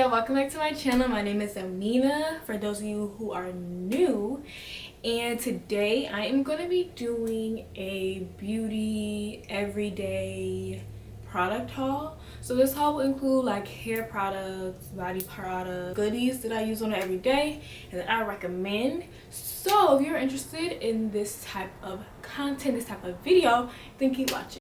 y'all, welcome back to my channel. My name is Amina, for those of you who are new, and today I am going to be doing a beauty everyday product haul. So this haul will include like hair products, body products, goodies that I use on an everyday and that I recommend. So if you're interested in this type of content, this type of video, then keep watching.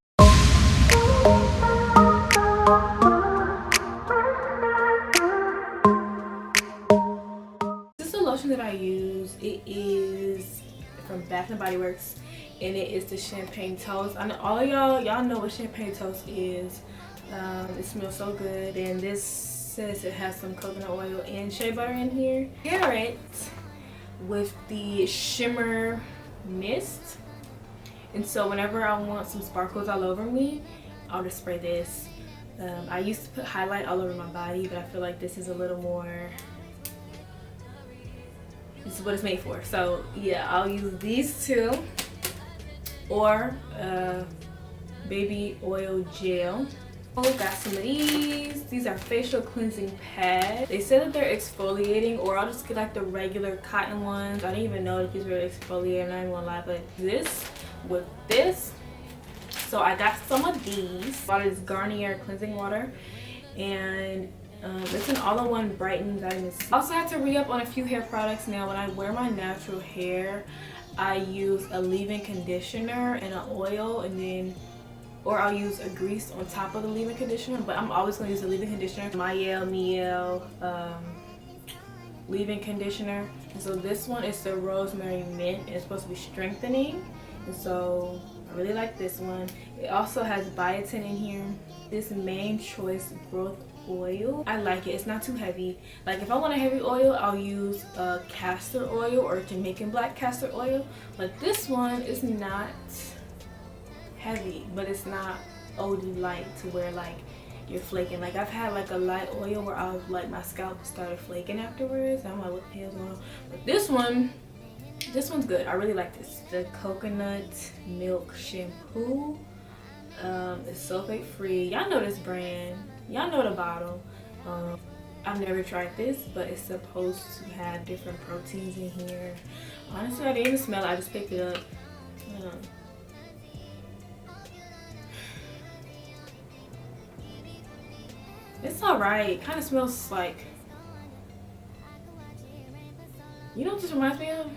Lotion that I use, it is from Bath and Body Works, and it is the champagne toast. I know all of y'all know what champagne toast is. It smells so good, and this says it has some coconut oil and shea butter in here. Pair it with the shimmer mist, and so whenever I want some sparkles all over me, I'll just spray this. I used to put highlight all over my body, but I feel like this is a little more, this is what it's made for. So yeah, I'll use these two, or baby oil gel. Oh, got some of these. These are facial cleansing pads. They said that they're exfoliating, or I'll just get like the regular cotton ones. I didn't even know that these were exfoliating, I'm not even gonna lie, but this with this. So I got some of these. Bought this Garnier cleansing water, and it's an all-in-one brightening vitamin C. I also had to re-up on a few hair products. Now when I wear my natural hair, I use a leave-in conditioner and an oil, and then, or I'll use a grease on top of the leave-in conditioner, but I'm always going to use the leave-in conditioner. Mielle leave-in conditioner. And so this one is the rosemary mint, and it's supposed to be strengthening, and so I really like this one. It also has biotin in here. This Main Choice growth oil, I like it. It's not too heavy. Like if I want a heavy oil, I'll use castor oil or Jamaican black castor oil, but this one is not heavy, but it's not OD light to where like you're flaking. Like I've had like a light oil where I was like, my scalp started flaking afterwards. I'm like, what the hell's going on? But this one's good. I really like this. The coconut milk shampoo. It's sulfate free. Y'all know this brand. Y'all know the bottle. I've never tried this, but it's supposed to have different proteins in here. Honestly, I didn't even smell it. I just picked it up. It's alright. Kind of smells like, you know what this reminds me of?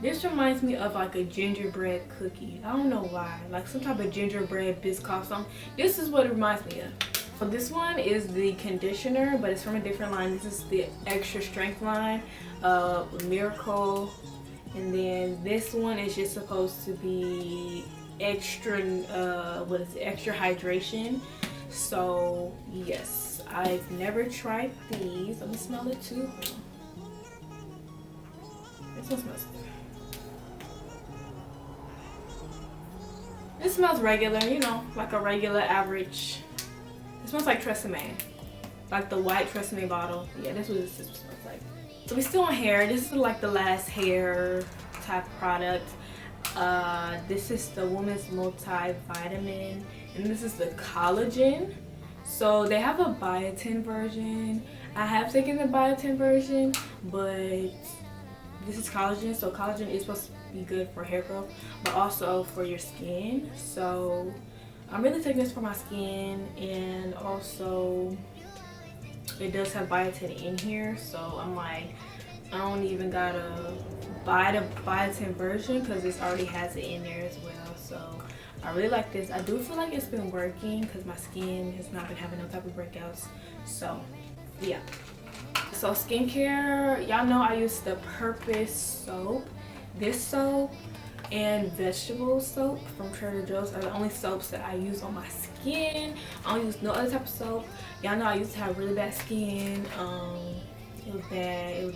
This reminds me of like a gingerbread cookie. I don't know why. Like some type of gingerbread biscuit something. This is what it reminds me of. So this one is the conditioner, but it's from a different line. This is the extra strength line, Miracle. And then this one is just supposed to be extra, extra hydration. So yes, I've never tried these. Let me smell it too. This one smells good. It smells regular, you know, like a regular average. It smells like Tresemme, like the white Tresemme bottle. Yeah, this is what this smells like. So we still on hair. This is like the last hair type product. This is the Woman's Multivitamin, and this is the collagen. So they have a biotin version. I have taken the biotin version, but this is collagen. So collagen is supposed to be good for hair growth, but also for your skin. So I'm really taking this for my skin, and also it does have biotin in here. So I'm like, I don't even gotta buy the biotin version because this already has it in there as well. So I really like this. I do feel like it's been working because my skin has not been having no type of breakouts. So yeah. So skincare, y'all know I use the Purpose soap. This soap and vegetable soap from Trader Joe's are the only soaps that I use on my skin. I don't use no other type of soap. Y'all know I used to have really bad skin. It was bad.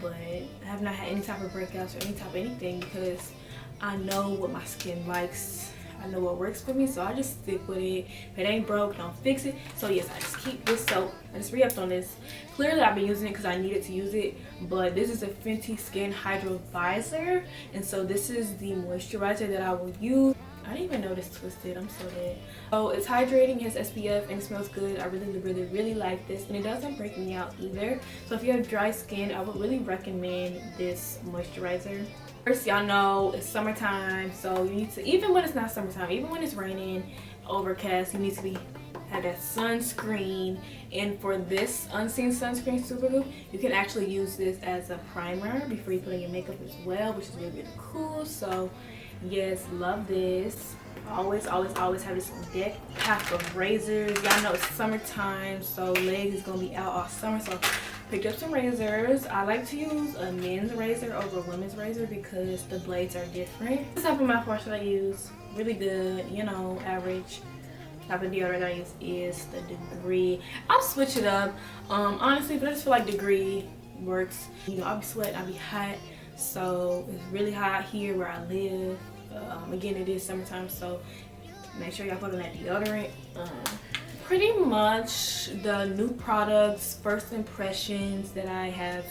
But I have not had any type of breakouts or any type of anything because I know what my skin likes. I know what works for me, so I just stick with it. If it ain't broke, don't fix it. So yes, I just keep this soap. I just re-upped on this. Clearly I've been using it because I needed to use it, but this is a Fenty Skin Hydro Visor, and so this is the moisturizer that I will use. I didn't even know this twisted. I'm so dead. So it's hydrating, it has SPF, and it smells good. I really like this, and it doesn't break me out either. So if you have dry skin, I would really recommend this moisturizer. First, y'all know it's summertime, so you need to, even when it's not summertime, even when it's raining, overcast, you need to have that sunscreen. And for this unseen sunscreen superglue, you can actually use this as a primer before you put on your makeup as well, which is really cool. So yes, love this. Always have this on deck. Pack of razors. Y'all know it's summertime, so legs is gonna be out all summer, so picked up some razors. I like to use a men's razor over a women's razor because the blades are different. This type of mouthwash that I use, really good, you know, average. Type of deodorant I use is the Degree. I'll switch it up, honestly, but I just feel like Degree works. You know, I'll be sweating, I'll be hot, so it's really hot here where I live. Again, it is summertime, so make sure y'all put on that deodorant. Pretty much the new products, first impressions that I have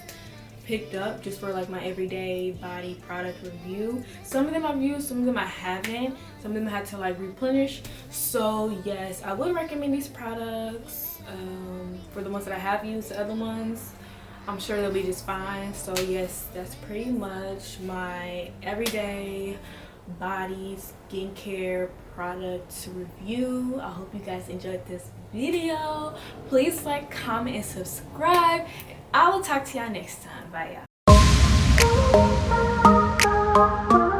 picked up just for like my everyday body product review. Some of them I've used, some of them I haven't. Some of them I had to like replenish. So yes, I would recommend these products for the ones that I have used. The other ones, I'm sure they'll be just fine. So yes, that's pretty much my everyday body skincare product review. I hope you guys enjoyed this video. Please like, comment, and subscribe. I will talk to y'all next time. Bye, y'all.